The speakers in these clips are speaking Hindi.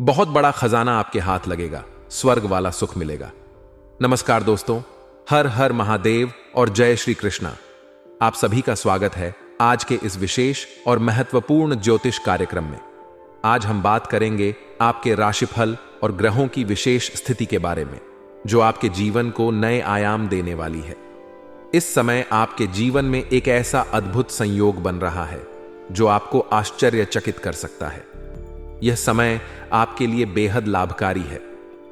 बहुत बड़ा खजाना आपके हाथ लगेगा, स्वर्ग वाला सुख मिलेगा। नमस्कार दोस्तों, हर हर महादेव और जय श्री कृष्णा। आप सभी का स्वागत है आज के इस विशेष और महत्वपूर्ण ज्योतिष कार्यक्रम में। आज हम बात करेंगे आपके राशिफल और ग्रहों की विशेष स्थिति के बारे में, जो आपके जीवन को नए आयाम देने वाली है। इस समय आपके जीवन में एक ऐसा अद्भुत संयोग बन रहा है जो आपको आश्चर्यचकित कर सकता है। यह समय आपके लिए बेहद लाभकारी है,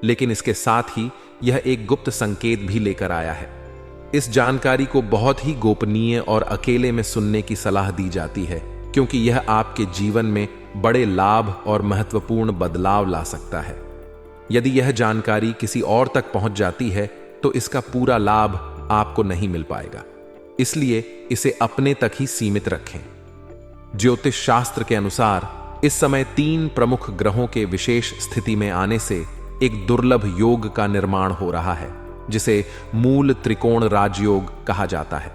लेकिन इसके साथ ही यह एक गुप्त संकेत भी लेकर आया है। इस जानकारी को बहुत ही गोपनीय और अकेले में सुनने की सलाह दी जाती है, क्योंकि यह आपके जीवन में बड़े लाभ और महत्वपूर्ण बदलाव ला सकता है। यदि यह जानकारी किसी और तक पहुंच जाती है तो इसका पूरा लाभ आपको नहीं मिल पाएगा, इसलिए इसे अपने तक ही सीमित रखें। ज्योतिष शास्त्र के अनुसार इस समय 3 प्रमुख ग्रहों के विशेष स्थिति में आने से एक दुर्लभ योग का निर्माण हो रहा है, जिसे मूल त्रिकोण राजयोग कहा जाता है।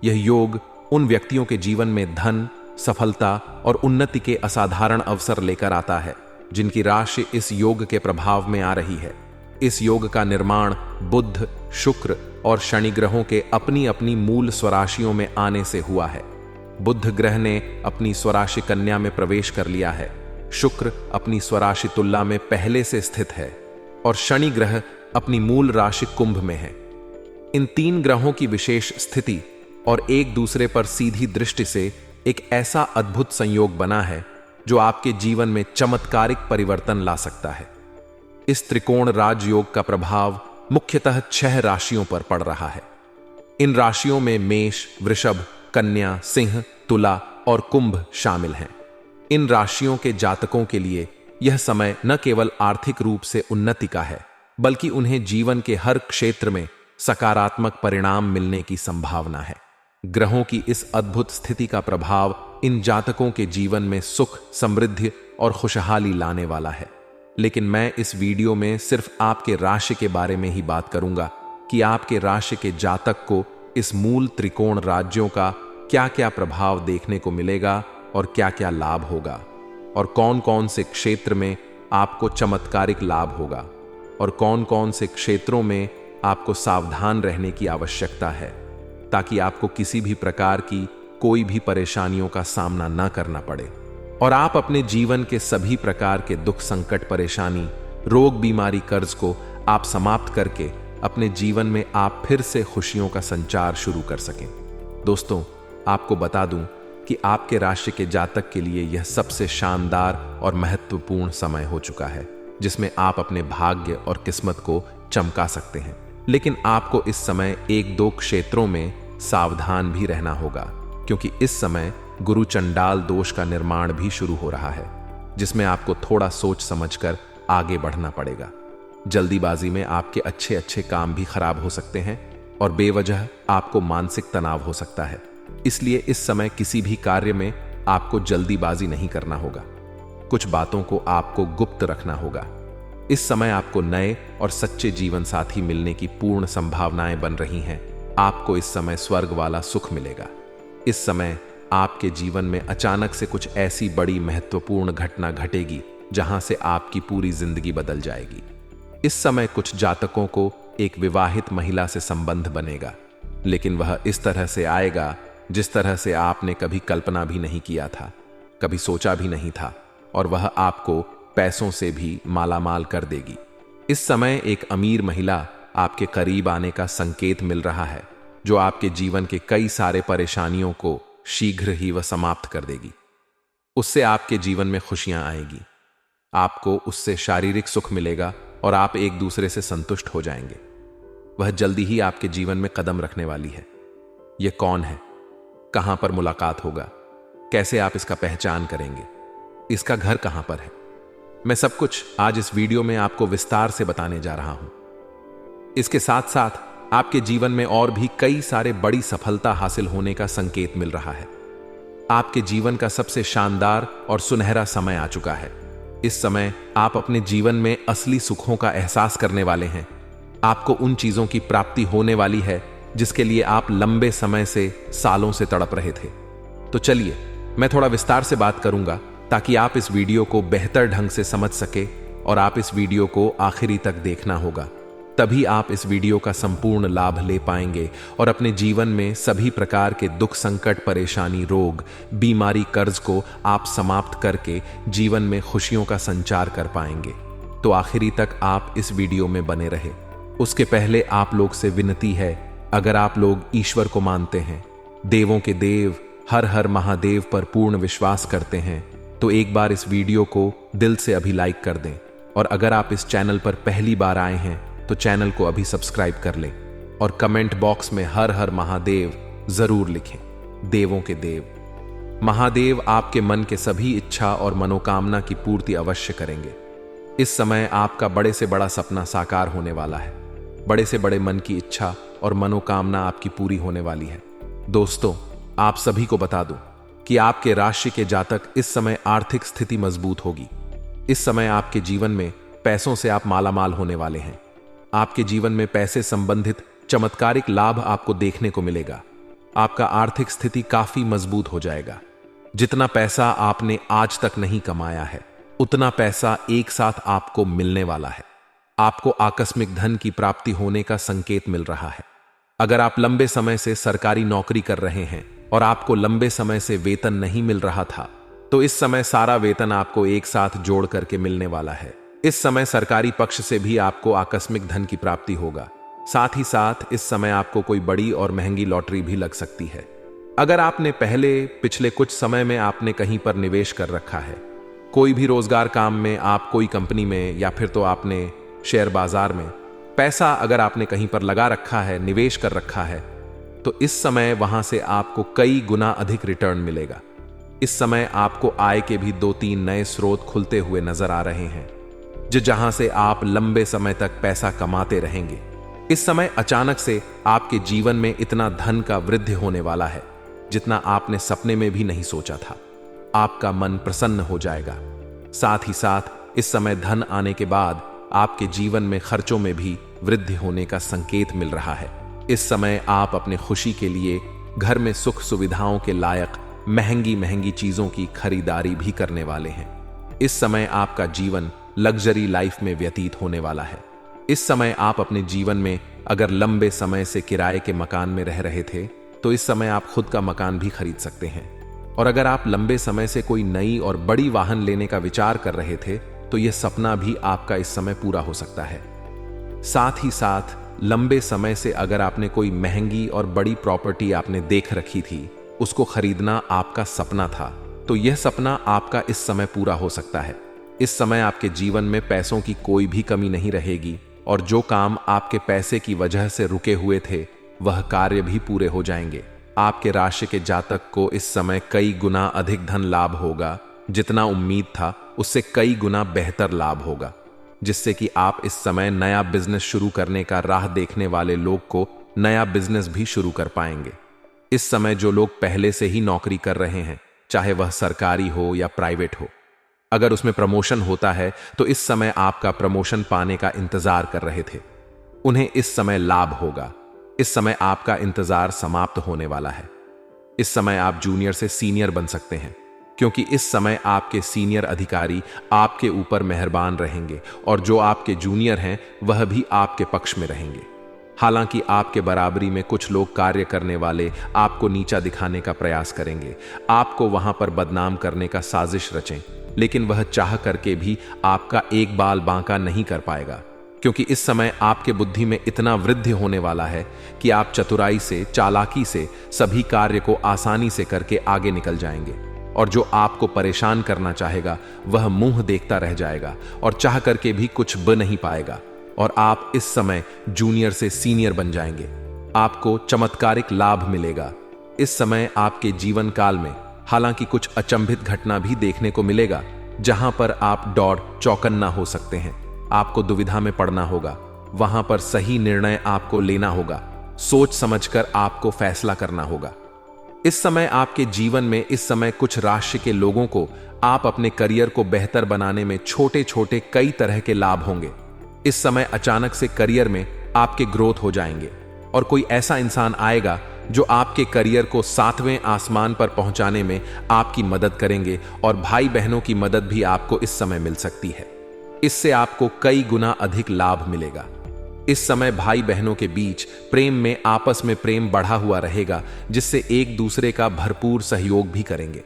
यह योग उन व्यक्तियों के जीवन में धन, सफलता और उन्नति के असाधारण अवसर लेकर आता है, जिनकी राशि इस योग के प्रभाव में आ रही है। इस योग का निर्माण बुध, शुक्र और शनि ग्रहों के अपनी अपनी मूल स्वराशियों में आने से हुआ है। बुध ग्रह ने अपनी स्वराशि कन्या में प्रवेश कर लिया है, शुक्र अपनी स्वराशि तुला में पहले से स्थित है और शनि ग्रह अपनी मूल राशि कुंभ में है। इन 3 ग्रहों की विशेष स्थिति और एक दूसरे पर सीधी दृष्टि से एक ऐसा अद्भुत संयोग बना है जो आपके जीवन में चमत्कारिक परिवर्तन ला सकता है। इस त्रिकोण राजयोग का प्रभाव मुख्यतः 6 राशियों पर पड़ रहा है। इन राशियों में मेष, वृषभ, कन्या, सिंह, तुला और कुंभ शामिल हैं। इन राशियों के जातकों के लिए यह समय न केवल आर्थिक रूप से उन्नति का है, बल्कि उन्हें जीवन के हर क्षेत्र में सकारात्मक परिणाम मिलने की संभावना है। ग्रहों की इस अद्भुत स्थिति का प्रभाव इन जातकों के जीवन में सुख, समृद्धि और खुशहाली लाने वाला है। लेकिन मैं इस वीडियो में सिर्फ आपके राशि के बारे में ही बात करूंगा कि आपके राशि के जातक को इस मूल त्रिकोण राज्यों का क्या क्या प्रभाव देखने को मिलेगा और क्या क्या लाभ होगा, और कौन कौन से क्षेत्र में आपको चमत्कारिक लाभ होगा और कौन कौन से क्षेत्रों में आपको सावधान रहने की आवश्यकता है, ताकि आपको किसी भी प्रकार की कोई भी परेशानियों का सामना न करना पड़े और आप अपने जीवन के सभी प्रकार के दुख, संकट, परेशानी, रोग, बीमारी, कर्ज को आप समाप्त करके अपने जीवन में आप फिर से खुशियों का संचार शुरू कर सकें। दोस्तों, आपको बता दूं कि आपके राशि के जातक के लिए यह सबसे शानदार और महत्वपूर्ण समय हो चुका है, जिसमें आप अपने भाग्य और किस्मत को चमका सकते हैं। लेकिन आपको इस समय 1-2 क्षेत्रों में सावधान भी रहना होगा, क्योंकि इस समय गुरु चंडाल दोष का निर्माण भी शुरू हो रहा है, जिसमें आपको थोड़ा सोच समझकर आगे बढ़ना पड़ेगा। जल्दीबाजी में आपके अच्छे अच्छे काम भी खराब हो सकते हैं और बेवजह आपको मानसिक तनाव हो सकता है। इसलिए इस समय किसी भी कार्य में आपको जल्दीबाजी नहीं करना होगा। कुछ बातों को आपको गुप्त रखना होगा। इस समय आपको नए और सच्चे जीवन साथी मिलने की पूर्ण संभावनाएं बन रही हैं। आपको इस समय स्वर्ग वाला सुख मिलेगा। इस समय आपके जीवन में अचानक से कुछ ऐसी बड़ी महत्वपूर्ण घटना घटेगी जहां से आपकी पूरी जिंदगी बदल जाएगी। इस समय कुछ जातकों को एक विवाहित महिला से संबंध बनेगा, लेकिन वह इस तरह से आएगा जिस तरह से आपने कभी कल्पना भी नहीं किया था, कभी सोचा भी नहीं था, और वह आपको पैसों से भी मालामाल कर देगी। इस समय एक अमीर महिला आपके करीब आने का संकेत मिल रहा है, जो आपके जीवन के कई सारे परेशानियों को शीघ्र ही वह समाप्त कर देगी। उससे आपके जीवन में खुशियां आएगी, आपको उससे शारीरिक सुख मिलेगा और आप एक दूसरे से संतुष्ट हो जाएंगे। वह जल्दी ही आपके जीवन में कदम रखने वाली है। यह कौन है, कहां पर मुलाकात होगा, कैसे आप इसका पहचान करेंगे, इसका घर कहां पर है, मैं सब कुछ आज इस वीडियो में आपको विस्तार से बताने जा रहा हूं। इसके साथ साथ आपके जीवन में और भी कई सारे बड़ी सफलता हासिल होने का संकेत मिल रहा है। आपके जीवन का सबसे शानदार और सुनहरा समय आ चुका है। इस समय आप अपने जीवन में असली सुखों का एहसास करने वाले हैं। आपको उन चीजों की प्राप्ति होने वाली है जिसके लिए आप लंबे समय से, सालों से तड़प रहे थे। तो चलिए, मैं थोड़ा विस्तार से बात करूंगा ताकि आप इस वीडियो को बेहतर ढंग से समझ सके और आप इस वीडियो को आखिरी तक देखना होगा। तभी आप इस वीडियो का संपूर्ण लाभ ले पाएंगे और अपने जीवन में सभी प्रकार के दुख, संकट, परेशानी, रोग, बीमारी, कर्ज को आप समाप्त करके जीवन में खुशियों का संचार कर पाएंगे। तो आखिरी तक आप इस वीडियो में बने रहे। उसके पहले आप लोग से विनती है, अगर आप लोग ईश्वर को मानते हैं, देवों के देव हर हर महादेव पर पूर्ण विश्वास करते हैं, तो एक बार इस वीडियो को दिल से अभी लाइक कर दें। और अगर आप इस चैनल पर पहली बार आए हैं तो चैनल को अभी सब्सक्राइब कर लें और कमेंट बॉक्स में हर हर महादेव जरूर लिखें। देवों के देव महादेव आपके मन के सभी इच्छा और मनोकामना की पूर्ति अवश्य करेंगे। इस समय आपका बड़े से बड़ा सपना साकार होने वाला है। बड़े से बड़े मन की इच्छा और मनोकामना आपकी पूरी होने वाली है। दोस्तों, आप सभी को बता दूं कि आपके राशि के जातक इस समय आर्थिक स्थिति मजबूत होगी। इस समय आपके जीवन में पैसों से आप मालामाल होने वाले हैं। आपके जीवन में पैसे संबंधित चमत्कारिक लाभ आपको देखने को मिलेगा। आपका आर्थिक स्थिति काफी मजबूत हो जाएगा। जितना पैसा आपने आज तक नहीं कमाया है, उतना पैसा एक साथ आपको मिलने वाला है। आपको आकस्मिक धन की प्राप्ति होने का संकेत मिल रहा है। अगर आप लंबे समय से सरकारी नौकरी कर रहे हैं और आपको लंबे समय से वेतन नहीं मिल रहा था, तो इस समय सारा वेतन आपको एक साथ जोड़ करके मिलने वाला है। इस समय सरकारी पक्ष से भी आपको आकस्मिक धन की प्राप्ति होगा। साथ ही साथ इस समय आपको कोई बड़ी और महंगी लॉटरी भी लग सकती है। अगर आपने पिछले कुछ समय में आपने कहीं पर निवेश कर रखा है, कोई भी रोजगार काम में, आप कोई कंपनी में, या फिर तो आपने शेयर बाजार में पैसा अगर आपने कहीं पर लगा रखा है, निवेश कर रखा है, तो इस समय वहां से आपको कई गुना अधिक रिटर्न मिलेगा। इस समय आपको आय के भी 2-3 नए स्रोत खुलते हुए नजर आ रहे हैं, जहां से आप लंबे समय तक पैसा कमाते रहेंगे। इस समय अचानक से आपके जीवन में इतना धन का वृद्धि होने वाला है जितना आपने सपने में भी नहीं सोचा था। आपका मन प्रसन्न हो जाएगा। साथ ही साथ इस समय धन आने के बाद आपके जीवन में खर्चों में भी वृद्धि होने का संकेत मिल रहा है। इस समय आप अपने खुशी के लिए घर में सुख सुविधाओं के लायक महंगी चीजों की खरीदारी भी करने वाले हैं। इस समय आपका जीवन लग्जरी लाइफ में व्यतीत होने वाला है। इस समय आप अपने जीवन में अगर लंबे समय से किराए के मकान में रह रहे थे, तो इस समय आप खुद का मकान भी खरीद सकते हैं। और अगर आप लंबे समय से कोई नई और बड़ी वाहन लेने का विचार कर रहे थे, तो यह सपना भी आपका इस समय पूरा हो सकता है। साथ ही साथ लंबे समय से अगर आपने कोई महंगी और बड़ी प्रॉपर्टी आपने देख रखी थी, उसको खरीदना आपका सपना था, तो यह सपना आपका इस समय पूरा हो सकता है। इस समय आपके जीवन में पैसों की कोई भी कमी नहीं रहेगी और जो काम आपके पैसे की वजह से रुके हुए थे, वह कार्य भी पूरे हो जाएंगे। आपके राशि के जातक को इस समय कई गुना अधिक धन लाभ होगा। जितना उम्मीद था उससे कई गुना बेहतर लाभ होगा, जिससे कि आप इस समय नया बिजनेस शुरू करने का राह देखने वाले लोग को नया बिजनेस भी शुरू कर पाएंगे। इस समय जो लोग पहले से ही नौकरी कर रहे हैं, चाहे वह सरकारी हो या प्राइवेट हो, अगर उसमें प्रमोशन होता है तो इस समय आपका प्रमोशन पाने का इंतजार कर रहे थे, उन्हें इस समय लाभ होगा। इस समय आपका इंतजार समाप्त होने वाला है। इस समय आप जूनियर से सीनियर बन सकते हैं, क्योंकि इस समय आपके सीनियर अधिकारी आपके ऊपर मेहरबान रहेंगे और जो आपके जूनियर हैं वह भी आपके पक्ष में रहेंगे। हालांकि आपके बराबरी में कुछ लोग कार्य करने वाले आपको नीचा दिखाने का प्रयास करेंगे, आपको वहां पर बदनाम करने का साजिश रचें, लेकिन वह चाह करके भी आपका एक बाल बांका नहीं कर पाएगा, क्योंकि इस समय आपके बुद्धि में इतना वृद्धि होने वाला है कि आप चतुराई से, चालाकी से सभी कार्य को आसानी से करके आगे निकल जाएंगे। और जो आपको परेशान करना चाहेगा वह मुंह देखता रह जाएगा और चाह करके भी कुछ ब नहीं पाएगा, और आप इस समय जूनियर से सीनियर बन जाएंगे। आपको चमत्कारिक लाभ मिलेगा। इस समय आपके जीवन काल में हालांकि कुछ अचंभित घटना भी देखने को मिलेगा, जहां पर आप दौड़ चौकन्ना हो सकते हैं। आपको दुविधा में पड़ना होगा, वहां पर सही निर्णय आपको लेना होगा, सोच समझकर आपको फैसला करना होगा। इस समय आपके जीवन में इस समय कुछ राशि के लोगों को आप अपने करियर को बेहतर बनाने में छोटे छोटे कई तरह के लाभ होंगे। इस समय अचानक से करियर में आपके ग्रोथ हो जाएंगे और कोई ऐसा इंसान आएगा जो आपके करियर को 7वें आसमान पर पहुंचाने में आपकी मदद करेंगे, और भाई बहनों की मदद भी आपको इस समय मिल सकती है। इससे आपको कई गुना अधिक लाभ मिलेगा। इस समय भाई बहनों के बीच प्रेम में आपस में प्रेम बढ़ा हुआ रहेगा, जिससे एक दूसरे का भरपूर सहयोग भी करेंगे।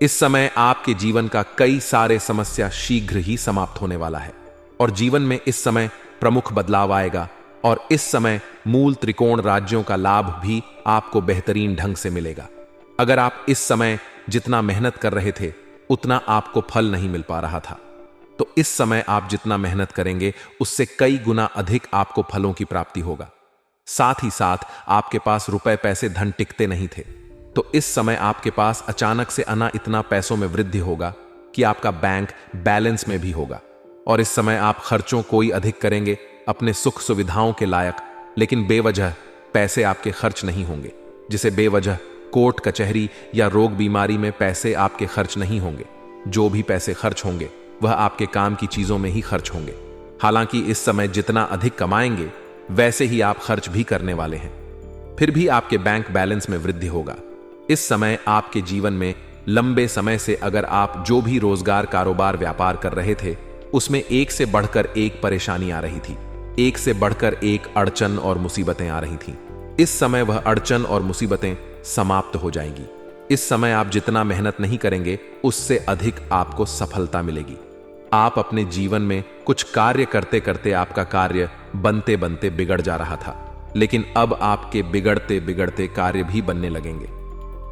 इस समय आपके जीवन का कई सारे समस्या शीघ्र ही समाप्त होने वाला है, और जीवन में इस समय प्रमुख बदलाव आएगा, और इस समय मूल त्रिकोण राज्यों का लाभ भी आपको बेहतरीन ढंग से मिलेगा। अगर आप इस समय जितना मेहनत कर रहे थे उतना आपको फल नहीं मिल पा रहा था, तो इस समय आप जितना मेहनत करेंगे उससे कई गुना अधिक आपको फलों की प्राप्ति होगा। साथ ही साथ आपके पास रुपए पैसे धन टिकते नहीं थे, तो इस समय आपके पास अचानक से इतना पैसों में वृद्धि होगा कि आपका बैंक बैलेंस में भी होगा। और इस समय आप खर्चों कोई अधिक करेंगे अपने सुख सुविधाओं के लायक, लेकिन बेवजह पैसे आपके खर्च नहीं होंगे। जिसे बेवजह कोर्ट कचहरी या रोग बीमारी में पैसे आपके खर्च नहीं होंगे। जो भी पैसे खर्च होंगे वह आपके काम की चीजों में ही खर्च होंगे। हालांकि इस समय जितना अधिक कमाएंगे वैसे ही आप खर्च भी करने वाले हैं, फिर भी आपके बैंक बैलेंस में वृद्धि होगा। इस समय आपके जीवन में लंबे समय से अगर आप जो भी रोजगार कारोबार व्यापार कर रहे थे उसमें एक से बढ़कर एक परेशानी आ रही थी, एक से बढ़कर एक अड़चन और मुसीबतें आ रही थीं। इस समय वह अड़चन और मुसीबतें समाप्त हो जाएंगी। इस समय आप जितना मेहनत नहीं करेंगे उससे अधिक आपको सफलता मिलेगी। आप अपने जीवन में कुछ कार्य करते करते आपका कार्य बनते बनते बिगड़ जा रहा था, लेकिन अब आपके बिगड़ते बिगड़ते कार्य भी बनने लगेंगे।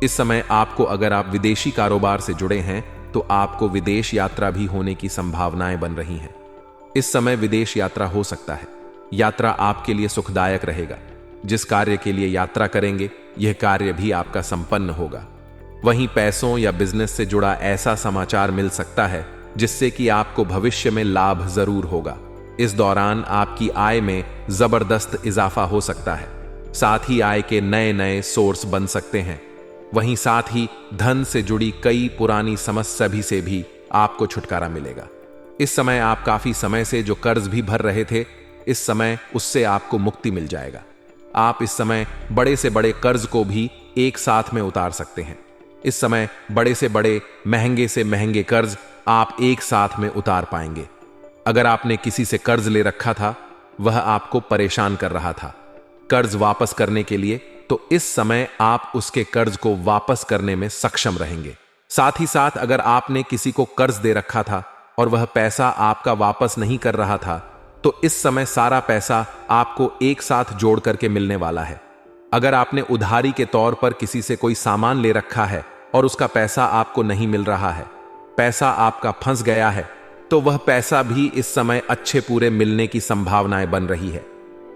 इस समय आपको, अगर आप विदेशी कारोबार से जुड़े हैं तो आपको विदेश यात्रा भी होने की संभावनाएं बन रही हैं। इस समय विदेश यात्रा हो सकता है। यात्रा आपके लिए सुखदायक रहेगा। जिस कार्य के लिए यात्रा करेंगे यह कार्य भी आपका संपन्न होगा। वहीं पैसों या बिजनेस से जुड़ा ऐसा समाचार मिल सकता है जिससे कि आपको भविष्य में लाभ जरूर होगा। इस दौरान आपकी आय में जबरदस्त इजाफा हो सकता है। साथ ही आय के नए नए सोर्स बन सकते हैं। वहीं साथ ही धन से जुड़ी कई पुरानी समस्या से भी आपको छुटकारा मिलेगा। इस समय आप काफी समय से जो कर्ज भी भर रहे थे, इस समय उससे आपको मुक्ति मिल जाएगा। आप इस समय बड़े से बड़े कर्ज को भी एक साथ में उतार सकते हैं। इस समय बड़े से महंगे कर्ज आप एक साथ में उतार पाएंगे। अगर आपने किसी से कर्ज ले रखा था, वह आपको परेशान कर रहा था कर्ज वापस करने के लिए, तो इस समय आप उसके कर्ज को वापस करने में सक्षम रहेंगे। साथ ही साथ अगर आपने किसी को कर्ज दे रखा था और वह पैसा आपका वापस नहीं कर रहा था, तो इस समय सारा पैसा आपको एक साथ जोड़ करके मिलने वाला है। अगर आपने उधारी के तौर पर किसी से कोई सामान ले रखा है और उसका पैसा आपको नहीं मिल रहा है, पैसा आपका फंस गया है, तो वह पैसा भी इस समय अच्छे पूरे मिलने की संभावनाएं बन रही है।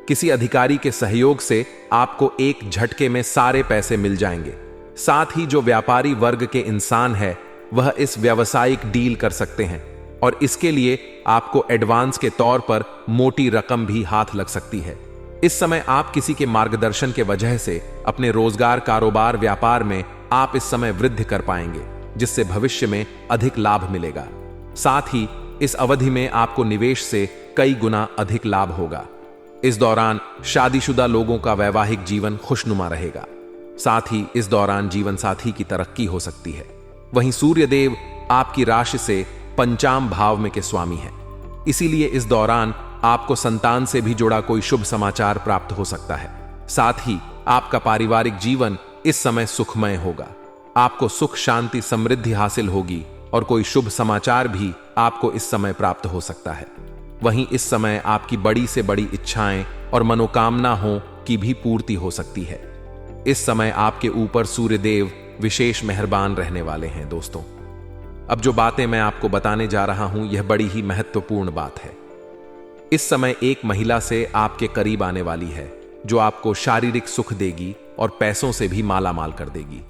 किसी अधिकारी के सहयोग से आपको एक झटके में सारे पैसे मिल जाएंगे। साथ ही जो व्यापारी वर्ग के इंसान है वह इस व्यावसायिक डील कर सकते हैं, और इसके लिए आपको एडवांस के तौर पर मोटी रकम भी हाथ लग सकती है। इस समय आप किसी के मार्गदर्शन के वजह से अपने रोजगार कारोबार व्यापार में आप इस समय वृद्धि कर पाएंगे, जिससे भविष्य में अधिक लाभ मिलेगा। साथ ही इस अवधि में आपको निवेश से कई गुना अधिक लाभ होगा। इस दौरान शादीशुदा लोगों का वैवाहिक जीवन खुशनुमा रहेगा। साथ ही इस दौरान जीवन साथी की तरक्की हो सकती है। वहीं सूर्य देव आपकी राशि से पंचाम भाव में के स्वामी हैं, इसीलिए इस दौरान आपको संतान से भी जुड़ा कोई शुभ समाचार प्राप्त हो सकता है। साथ ही आपका पारिवारिक जीवन इस समय सुखमय होगा। आपको सुख शांति समृद्धि हासिल होगी और कोई शुभ समाचार भी आपको इस समय प्राप्त हो सकता है। वहीं इस समय आपकी बड़ी से बड़ी इच्छाएं और मनोकामना हो की भी पूर्ति हो सकती है। इस समय आपके ऊपर सूर्य देव विशेष मेहरबान रहने वाले हैं। दोस्तों, अब जो बातें मैं आपको बताने जा रहा हूं यह बड़ी ही महत्वपूर्ण बात है। इस समय एक महिला से आपके करीब आने वाली है जो आपको शारीरिक सुख देगी और पैसों से भी माला माल कर देगी।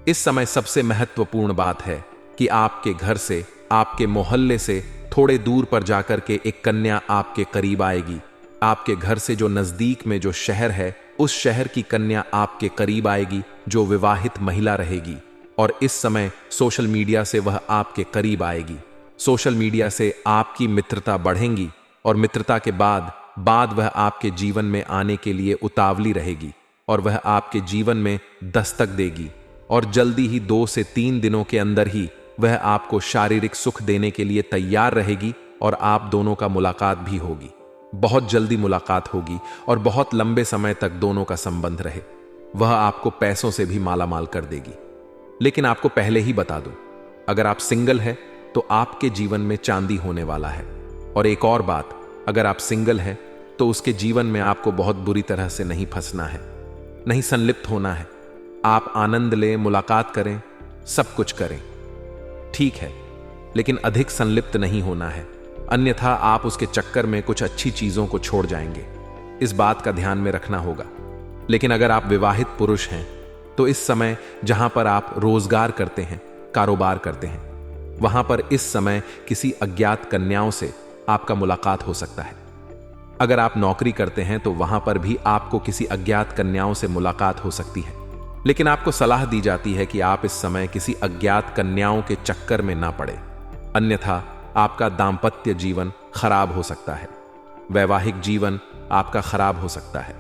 इस समय सबसे महत्वपूर्ण बात है कि आपके घर से, आपके मोहल्ले से थोड़े दूर पर जाकर के एक कन्या आपके करीब आएगी। आपके घर से जो नजदीक में जो शहर है, उस शहर की कन्या आपके करीब आएगी जो विवाहित महिला रहेगी। और इस समय सोशल मीडिया से वह आपके करीब आएगी। सोशल मीडिया से आपकी मित्रता बढ़ेंगी और मित्रता के बाद वह आपके जीवन में आने के लिए उतावली रहेगी। और वह आपके जीवन में दस्तक देगी और जल्दी ही 2 से 3 दिनों के अंदर ही वह आपको शारीरिक सुख देने के लिए तैयार रहेगी और आप दोनों का मुलाकात भी होगी। बहुत जल्दी मुलाकात होगी और बहुत लंबे समय तक दोनों का संबंध रहे। वह आपको पैसों से भी मालामाल कर देगी। लेकिन आपको पहले ही बता दूं, अगर आप सिंगल है तो आपके जीवन में चांदी होने वाला है। और एक और बात, अगर आप सिंगल है तो उसके जीवन में आपको बहुत बुरी तरह से नहीं फंसना है, नहीं संलिप्त होना है। आप आनंद लें, मुलाकात करें, सब कुछ करें, ठीक है, लेकिन अधिक संलिप्त नहीं होना है, अन्यथा आप उसके चक्कर में कुछ अच्छी चीजों को छोड़ जाएंगे। इस बात का ध्यान में रखना होगा। लेकिन अगर आप विवाहित पुरुष हैं तो इस समय जहां पर आप रोजगार करते हैं, कारोबार करते हैं, वहां पर इस समय किसी अज्ञात कन्याओं से आपका मुलाकात हो सकता है। अगर आप नौकरी करते हैं तो वहां पर भी आपको किसी अज्ञात कन्याओं से मुलाकात हो सकती है। लेकिन आपको सलाह दी जाती है कि आप इस समय किसी अज्ञात कन्याओं के चक्कर में ना पड़े, अन्यथा आपका दांपत्य जीवन खराब हो सकता है, वैवाहिक जीवन आपका खराब हो सकता है।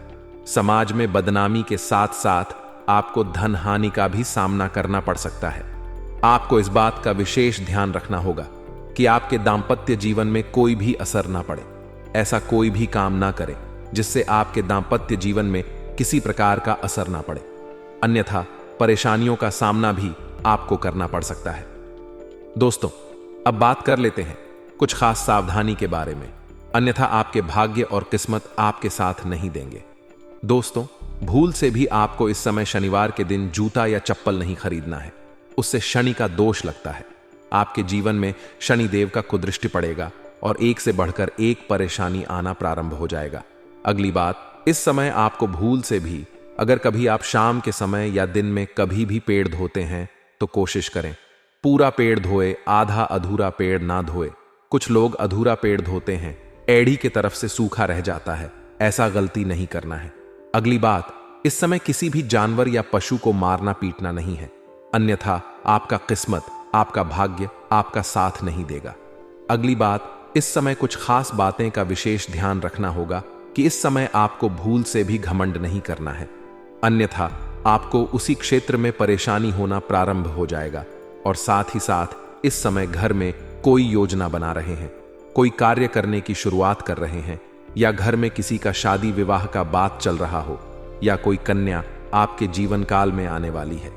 समाज में बदनामी के साथ साथ आपको धन हानि का भी सामना करना पड़ सकता है। आपको इस बात का विशेष ध्यान रखना होगा कि आपके दांपत्य जीवन में कोई भी असर ना पड़े। ऐसा कोई भी काम ना करें जिससे आपके दांपत्य जीवन में किसी प्रकार का असर ना पड़े, अन्यथा परेशानियों का सामना भी आपको करना पड़ सकता है। दोस्तों, अब बात कर लेते हैं कुछ खास सावधानी के बारे में, अन्यथा आपके भाग्य और किस्मत आपके साथ नहीं देंगे। दोस्तों, भूल से भी आपको इस समय शनिवार के दिन जूता या चप्पल नहीं खरीदना है, उससे शनि का दोष लगता है। आपके जीवन में शनि देव का कुदृष्टि पड़ेगा और एक से बढ़कर एक परेशानी आना प्रारंभ हो जाएगा। अगली बात, इस समय आपको भूल से भी अगर कभी आप शाम के समय या दिन में कभी भी पेड़ धोते हैं तो कोशिश करें पूरा पेड़ धोए, आधा अधूरा पेड़ ना धोए। कुछ लोग अधूरा पेड़ धोते हैं, एड़ी की तरफ से सूखा रह जाता है, ऐसा गलती नहीं करना है। अगली बात, इस समय किसी भी जानवर या पशु को मारना पीटना नहीं है, अन्यथा आपका किस्मत, आपका भाग्य आपका साथ नहीं देगा। अगली बात, इस समय कुछ खास बातें का विशेष ध्यान रखना होगा कि इस समय आपको भूल से भी घमंड नहीं करना है, अन्यथा आपको उसी क्षेत्र में परेशानी होना प्रारंभ हो जाएगा। और साथ ही साथ इस समय घर में कोई योजना बना रहे हैं, कोई कार्य करने की शुरुआत कर रहे हैं, या घर में किसी का शादी विवाह का बात चल रहा हो, या कोई कन्या आपके जीवन काल में आने वाली है,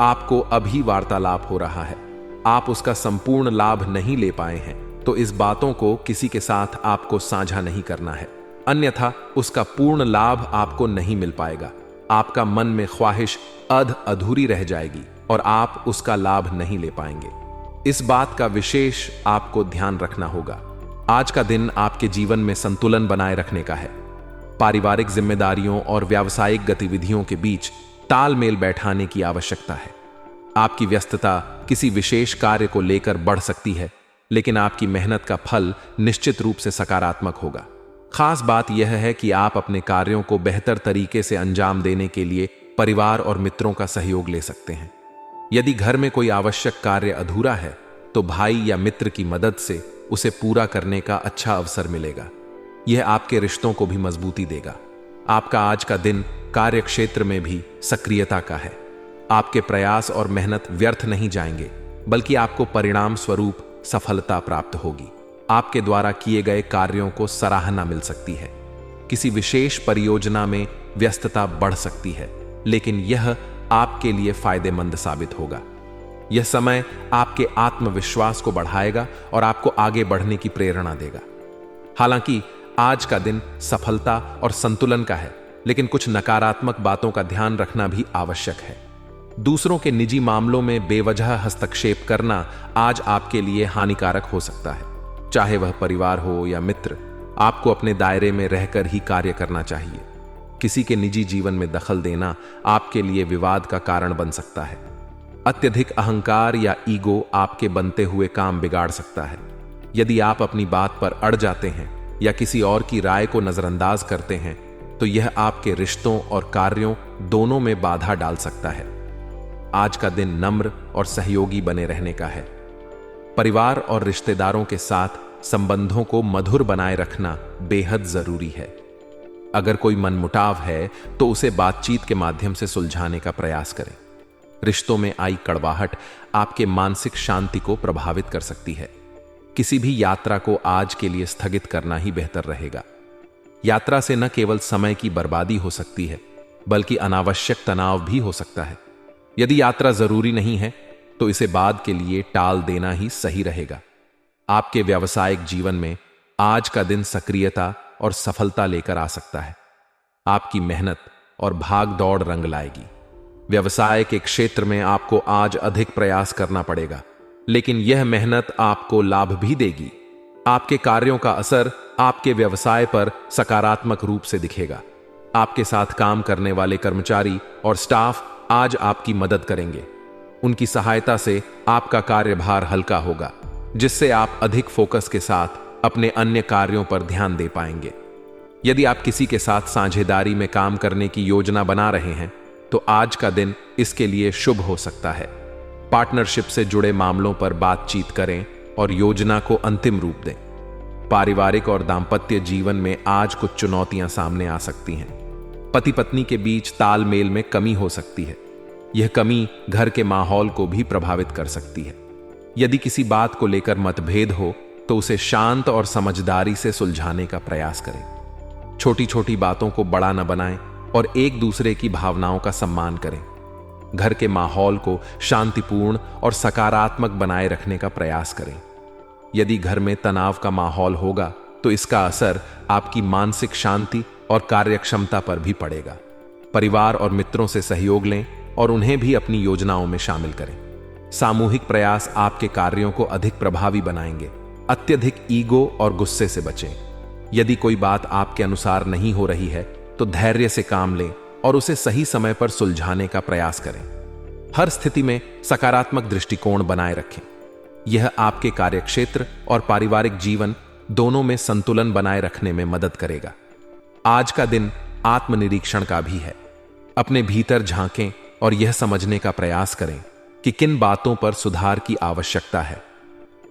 आपको अभी वार्तालाप हो रहा है, आप उसका संपूर्ण लाभ नहीं ले पाए हैं, तो इस बातों को किसी के साथ आपको साझा नहीं करना है, अन्यथा उसका पूर्ण लाभ आपको नहीं मिल पाएगा। आपका मन में ख्वाहिश अधूरी रह जाएगी और आप उसका लाभ नहीं ले पाएंगे। इस बात का विशेष आपको ध्यान रखना होगा। आज का दिन आपके जीवन में संतुलन बनाए रखने का है। पारिवारिक जिम्मेदारियों और व्यावसायिक गतिविधियों के बीच तालमेल बैठाने की आवश्यकता है। आपकी व्यस्तता किसी विशेष कार्य को लेकर बढ़ सकती है, लेकिन आपकी मेहनत का फल निश्चित रूप से सकारात्मक होगा। खास बात यह है कि आप अपने कार्यों को बेहतर तरीके से अंजाम देने के लिए परिवार और मित्रों का सहयोग ले सकते हैं। यदि घर में कोई आवश्यक कार्य अधूरा है तो भाई या मित्र की मदद से उसे पूरा करने का अच्छा अवसर मिलेगा। यह आपके रिश्तों को भी मजबूती देगा। आपका आज का दिन कार्य क्षेत्र में भी सक्रियता का है। आपके प्रयास और मेहनत व्यर्थ नहीं जाएंगे, बल्कि आपको परिणाम स्वरूप सफलता प्राप्त होगी। आपके द्वारा किए गए कार्यों को सराहना मिल सकती है। किसी विशेष परियोजना में व्यस्तता बढ़ सकती है, लेकिन यह आपके लिए फायदेमंद साबित होगा। यह समय आपके आत्मविश्वास को बढ़ाएगा और आपको आगे बढ़ने की प्रेरणा देगा। हालांकि आज का दिन सफलता और संतुलन का है, लेकिन कुछ नकारात्मक बातों का ध्यान रखना भी आवश्यक है। दूसरों के निजी मामलों में बेवजह हस्तक्षेप करना आज आपके लिए हानिकारक हो सकता है। चाहे वह परिवार हो या मित्र, आपको अपने दायरे में रहकर ही कार्य करना चाहिए। किसी के निजी जीवन में दखल देना आपके लिए विवाद का कारण बन सकता है। अत्यधिक अहंकार या ईगो आपके बनते हुए काम बिगाड़ सकता है। यदि आप अपनी बात पर अड़ जाते हैं या किसी और की राय को नजरअंदाज करते हैं, तो यह आपके रिश्तों और कार्यों दोनों में बाधा डाल सकता है। आज का दिन नम्र और सहयोगी बने रहने का है। परिवार और रिश्तेदारों के साथ संबंधों को मधुर बनाए रखना बेहद जरूरी है। अगर कोई मनमुटाव है तो उसे बातचीत के माध्यम से सुलझाने का प्रयास करें। रिश्तों में आई कड़वाहट आपके मानसिक शांति को प्रभावित कर सकती है। किसी भी यात्रा को आज के लिए स्थगित करना ही बेहतर रहेगा। यात्रा से न केवल समय की बर्बादी हो सकती है, बल्कि अनावश्यक तनाव भी हो सकता है। यदि यात्रा जरूरी नहीं है तो इसे बाद के लिए टाल देना ही सही रहेगा। आपके व्यावसायिक जीवन में आज का दिन सक्रियता और सफलता लेकर आ सकता है। आपकी मेहनत और भाग दौड़ रंग लाएगी। व्यवसाय के क्षेत्र में आपको आज अधिक प्रयास करना पड़ेगा, लेकिन यह मेहनत आपको लाभ भी देगी। आपके कार्यों का असर आपके व्यवसाय पर सकारात्मक रूप से दिखेगा। आपके साथ काम करने वाले कर्मचारी और स्टाफ आज आपकी मदद करेंगे। उनकी सहायता से आपका कार्यभार हल्का होगा, जिससे आप अधिक फोकस के साथ अपने अन्य कार्यों पर ध्यान दे पाएंगे। यदि आप किसी के साथ साझेदारी में काम करने की योजना बना रहे हैं तो आज का दिन इसके लिए शुभ हो सकता है। पार्टनरशिप से जुड़े मामलों पर बातचीत करें और योजना को अंतिम रूप दें। पारिवारिक और दांपत्य जीवन में आज कुछ चुनौतियां सामने आ सकती हैं। पति पत्नी के बीच तालमेल में कमी हो सकती है। यह कमी घर के माहौल को भी प्रभावित कर सकती है। यदि किसी बात को लेकर मतभेद हो तो उसे शांत और समझदारी से सुलझाने का प्रयास करें। छोटी छोटी बातों को बड़ा न बनाएं और एक दूसरे की भावनाओं का सम्मान करें। घर के माहौल को शांतिपूर्ण और सकारात्मक बनाए रखने का प्रयास करें। यदि घर में तनाव का माहौल होगा तो इसका असर आपकी मानसिक शांति और कार्यक्षमता पर भी पड़ेगा। परिवार और मित्रों से सहयोग लें और उन्हें भी अपनी योजनाओं में शामिल करें। सामूहिक प्रयास आपके कार्यों को अधिक प्रभावी बनाएंगे। अत्यधिक ईगो और गुस्से से बचें। यदि कोई बात आपके अनुसार नहीं हो रही है तो धैर्य से काम लें और उसे सही समय पर सुलझाने का प्रयास करें। हर स्थिति में सकारात्मक दृष्टिकोण बनाए रखें। यह आपके कार्यक्षेत्र और पारिवारिक जीवन दोनों में संतुलन बनाए रखने में मदद करेगा। आज का दिन आत्मनिरीक्षण का भी है। अपने भीतर झांकें और यह समझने का प्रयास करें कि किन बातों पर सुधार की आवश्यकता है।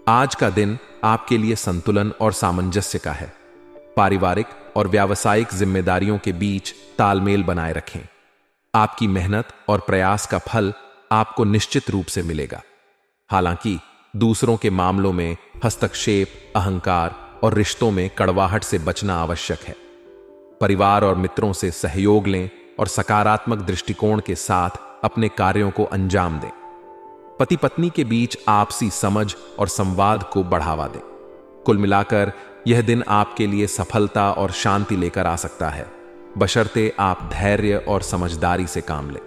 आज का दिन आपके लिए संतुलन और सामंजस्य का है। पारिवारिक और व्यावसायिक जिम्मेदारियों के बीच तालमेल बनाए रखें। आपकी मेहनत और प्रयास का फल आपको निश्चित रूप से मिलेगा। हालांकि दूसरों के मामलों में हस्तक्षेप, अहंकार और रिश्तों में कड़वाहट से बचना आवश्यक है। परिवार और मित्रों से सहयोग लें और सकारात्मक दृष्टिकोण के साथ अपने कार्यों को अंजाम दें। पति पत्नी के बीच आपसी समझ और संवाद को बढ़ावा दें। कुल मिलाकर यह दिन आपके लिए सफलता और शांति लेकर आ सकता है, बशर्ते आप धैर्य और समझदारी से काम लें।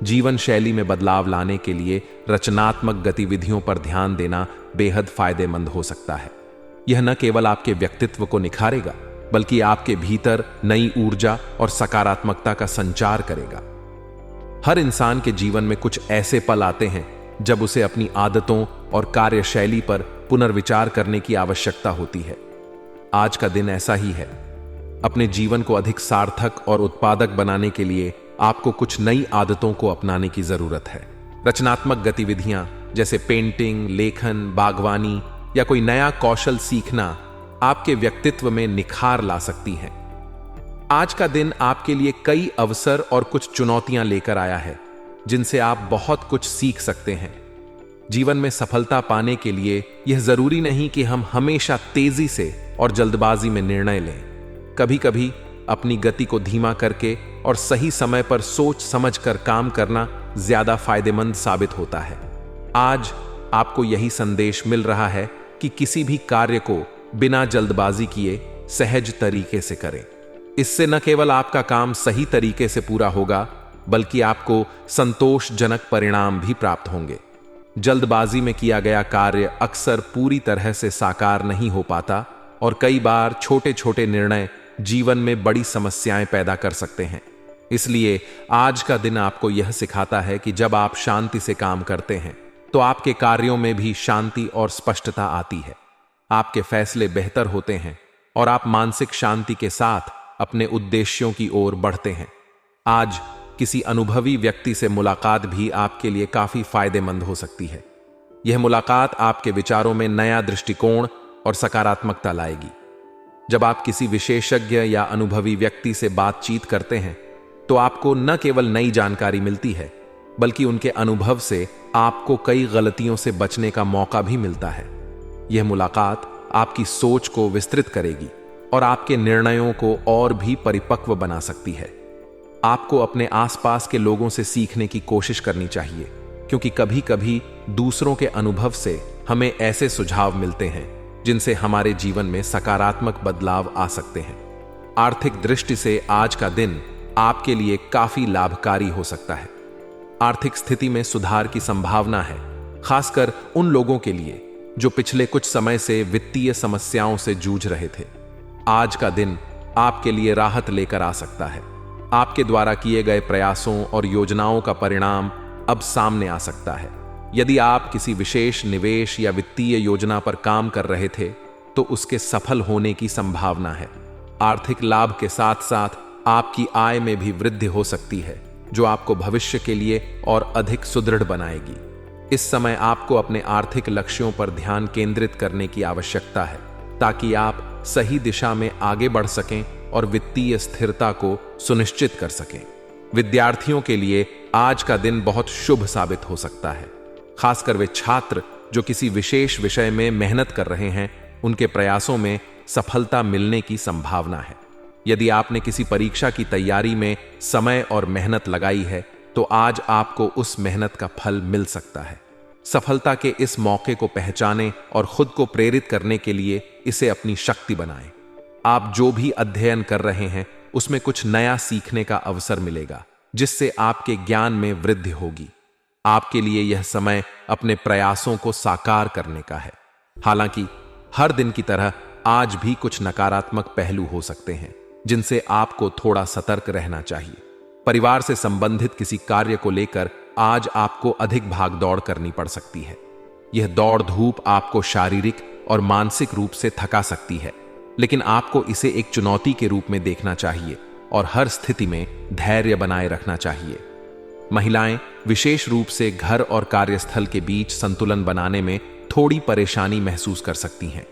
जीवन शैली में बदलाव लाने के लिए रचनात्मक गतिविधियों पर ध्यान देना बेहद फायदेमंद हो सकता है। यह न केवल आपके व्यक्तित्व को निखारेगा, बल्कि आपके भीतर नई ऊर्जा और सकारात्मकता का संचार करेगा। हर इंसान के जीवन में कुछ ऐसे पल आते हैं जब उसे अपनी आदतों और कार्यशैली पर पुनर्विचार करने की आवश्यकता होती है। आज का दिन ऐसा ही है। अपने जीवन को अधिक सार्थक और उत्पादक बनाने के लिए आपको कुछ नई आदतों को अपनाने की जरूरत है। रचनात्मक गतिविधियां जैसे पेंटिंग, लेखन, बागवानी या कोई नया कौशल सीखना आपके व्यक्तित्व में निखार ला सकती हैं। आज का दिन आपके लिए कई अवसर और कुछ चुनौतियां लेकर आया है, जिनसे आप बहुत कुछ सीख सकते हैं। जीवन में सफलता पाने के लिए यह जरूरी नहीं कि हम हमेशा तेजी से और जल्दबाजी में निर्णय लें। कभी कभी अपनी गति को धीमा करके और सही समय पर सोच समझकर काम करना ज्यादा फायदेमंद साबित होता है। आज आपको यही संदेश मिल रहा है कि किसी भी कार्य को बिना जल्दबाजी किए सहज तरीके से करें। इससे न केवल आपका काम सही तरीके से पूरा होगा, बल्कि आपको संतोषजनक परिणाम भी प्राप्त होंगे। जल्दबाजी में किया गया कार्य अक्सर पूरी तरह से साकार नहीं हो पाता और कई बार छोटे छोटे निर्णय जीवन में बड़ी समस्याएं पैदा कर सकते हैं। इसलिए आज का दिन आपको यह सिखाता है कि जब आप शांति से काम करते हैं तो आपके कार्यों में भी शांति और स्पष्टता आती है। आपके फैसले बेहतर होते हैं और आप मानसिक शांति के साथ अपने उद्देश्यों की ओर बढ़ते हैं। आज किसी अनुभवी व्यक्ति से मुलाकात भी आपके लिए काफी फायदेमंद हो सकती है। यह मुलाकात आपके विचारों में नया दृष्टिकोण और सकारात्मकता लाएगी। जब आप किसी विशेषज्ञ या अनुभवी व्यक्ति से बातचीत करते हैं तो आपको न केवल नई जानकारी मिलती है, बल्कि उनके अनुभव से आपको कई गलतियों से बचने का मौका भी मिलता है। यह मुलाकात आपकी सोच को विस्तृत करेगी और आपके निर्णयों को और भी परिपक्व बना सकती है। आपको अपने आसपास के लोगों से सीखने की कोशिश करनी चाहिए, क्योंकि कभी कभी दूसरों के अनुभव से हमें ऐसे सुझाव मिलते हैं जिनसे हमारे जीवन में सकारात्मक बदलाव आ सकते हैं। आर्थिक दृष्टि से आज का दिन आपके लिए काफी लाभकारी हो सकता है। आर्थिक स्थिति में सुधार की संभावना है, खासकर उन लोगों के लिए जो पिछले कुछ समय से वित्तीय समस्याओं से जूझ रहे थे। आज का दिन आपके लिए राहत लेकर आ सकता है। आपके द्वारा किए गए प्रयासों और योजनाओं का परिणाम अब सामने आ सकता है। यदि आप किसी विशेष निवेश या वित्तीय योजना पर काम कर रहे थे तो उसके सफल होने की संभावना है। आर्थिक लाभ के साथ साथ आपकी आय में भी वृद्धि हो सकती है, जो आपको भविष्य के लिए और अधिक सुदृढ़ बनाएगी। इस समय आपको अपने आर्थिक लक्ष्यों पर ध्यान केंद्रित करने की आवश्यकता है, ताकि आप सही दिशा में आगे बढ़ सकें और वित्तीय स्थिरता को सुनिश्चित कर सकें। विद्यार्थियों के लिए आज का दिन बहुत शुभ साबित हो सकता है, खासकर वे छात्र जो किसी विशेष विषय में मेहनत कर रहे हैं। उनके प्रयासों में सफलता मिलने की संभावना है। यदि आपने किसी परीक्षा की तैयारी में समय और मेहनत लगाई है तो आज आपको उस मेहनत का फल मिल सकता है। सफलता के इस मौके को पहचानें और खुद को प्रेरित करने के लिए इसे अपनी शक्ति बनाएं। आप जो भी अध्ययन कर रहे हैं उसमें कुछ नया सीखने का अवसर मिलेगा, जिससे आपके ज्ञान में वृद्धि होगी। आपके लिए यह समय अपने प्रयासों को साकार करने का है। हालांकि हर दिन की तरह आज भी कुछ नकारात्मक पहलू हो सकते हैं, जिनसे आपको थोड़ा सतर्क रहना चाहिए। परिवार से संबंधित किसी कार्य को लेकर आज आपको अधिक भागदौड़ करनी पड़ सकती है। यह दौड़ धूप आपको शारीरिक और मानसिक रूप से थका सकती है, लेकिन आपको इसे एक चुनौती के रूप में देखना चाहिए और हर स्थिति में धैर्य बनाए रखना चाहिए। महिलाएं विशेष रूप से घर और कार्यस्थल के बीच संतुलन बनाने में थोड़ी परेशानी महसूस कर सकती हैं।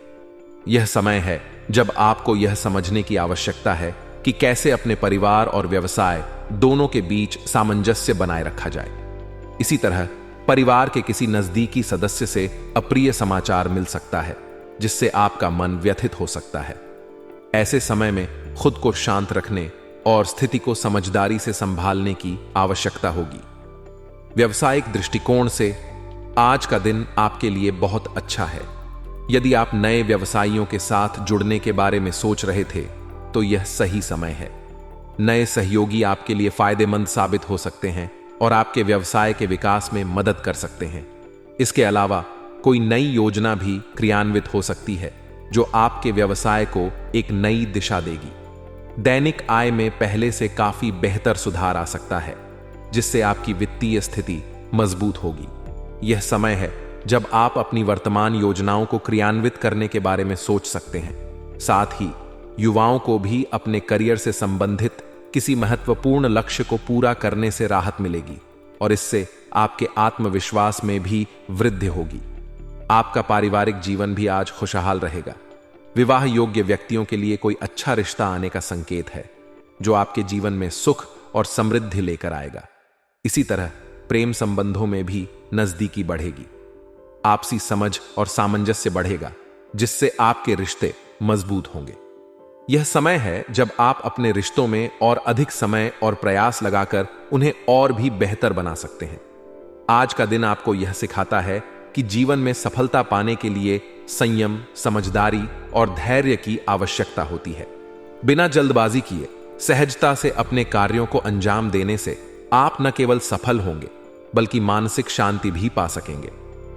यह समय है जब आपको यह समझने की आवश्यकता है कि कैसे अपने परिवार और व्यवसाय दोनों के बीच सामंजस्य बनाए रखा जाए। इसी तरह परिवार के किसी नजदीकी सदस्य से अप्रिय समाचार मिल सकता है, जिससे आपका मन व्यथित हो सकता है। ऐसे समय में खुद को शांत रखने और स्थिति को समझदारी से संभालने की आवश्यकता होगी। व्यावसायिक दृष्टिकोण से आज का दिन आपके लिए बहुत अच्छा है। यदि आप नए व्यवसायियों के साथ जुड़ने के बारे में सोच रहे थे तो यह सही समय है। नए सहयोगी आपके लिए फायदेमंद साबित हो सकते हैं और आपके व्यवसाय के विकास में मदद कर सकते हैं। इसके अलावा कोई नई योजना भी क्रियान्वित हो सकती है जो आपके व्यवसाय को एक नई दिशा देगी। दैनिक आय में पहले से काफी बेहतर सुधार आ सकता है, जिससे आपकी वित्तीय स्थिति मजबूत होगी। यह समय है जब आप अपनी वर्तमान योजनाओं को क्रियान्वित करने के बारे में सोच सकते हैं। साथ ही युवाओं को भी अपने करियर से संबंधित किसी महत्वपूर्ण लक्ष्य को पूरा करने से राहत मिलेगी और इससे आपके आत्मविश्वास में भी वृद्धि होगी। आपका पारिवारिक जीवन भी आज खुशहाल रहेगा। विवाह योग्य व्यक्तियों के लिए कोई अच्छा रिश्ता आने का संकेत है, जो आपके जीवन में सुख और समृद्धि लेकर आएगा। इसी तरह प्रेम संबंधों में भी नजदीकी बढ़ेगी। आपसी समझ और सामंजस्य बढ़ेगा, जिससे आपके रिश्ते मजबूत होंगे। यह समय है जब आप अपने रिश्तों में और अधिक समय और प्रयास लगाकर उन्हें और भी बेहतर बना सकते हैं। आज का दिन आपको यह सिखाता है कि जीवन में सफलता पाने के लिए संयम, समझदारी और धैर्य की आवश्यकता होती है। बिना जल्दबाजी किए सहजता से अपने कार्यों को अंजाम देने से आप न केवल सफल होंगे, बल्कि मानसिक शांति भी पा सकेंगे।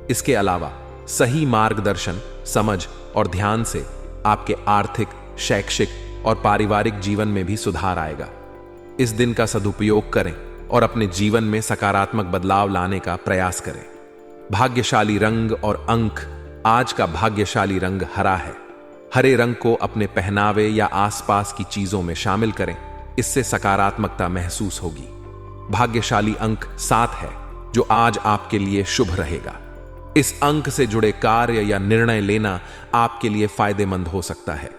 इसके अलावा सही मार्गदर्शन, समझ और ध्यान से आपके आर्थिक, शैक्षिक और पारिवारिक जीवन में भी सुधार आएगा। इस दिन का सदुपयोग करें और अपने जीवन में सकारात्मक बदलाव लाने का प्रयास करें। भाग्यशाली रंग और अंक। आज का भाग्यशाली रंग हरा है। हरे रंग को अपने पहनावे या आसपास की चीजों में शामिल करें, इससे सकारात्मकता महसूस होगी। भाग्यशाली अंक 7 है, जो आज आपके लिए शुभ रहेगा। इस अंक से जुड़े कार्य या निर्णय लेना आपके लिए फायदेमंद हो सकता है।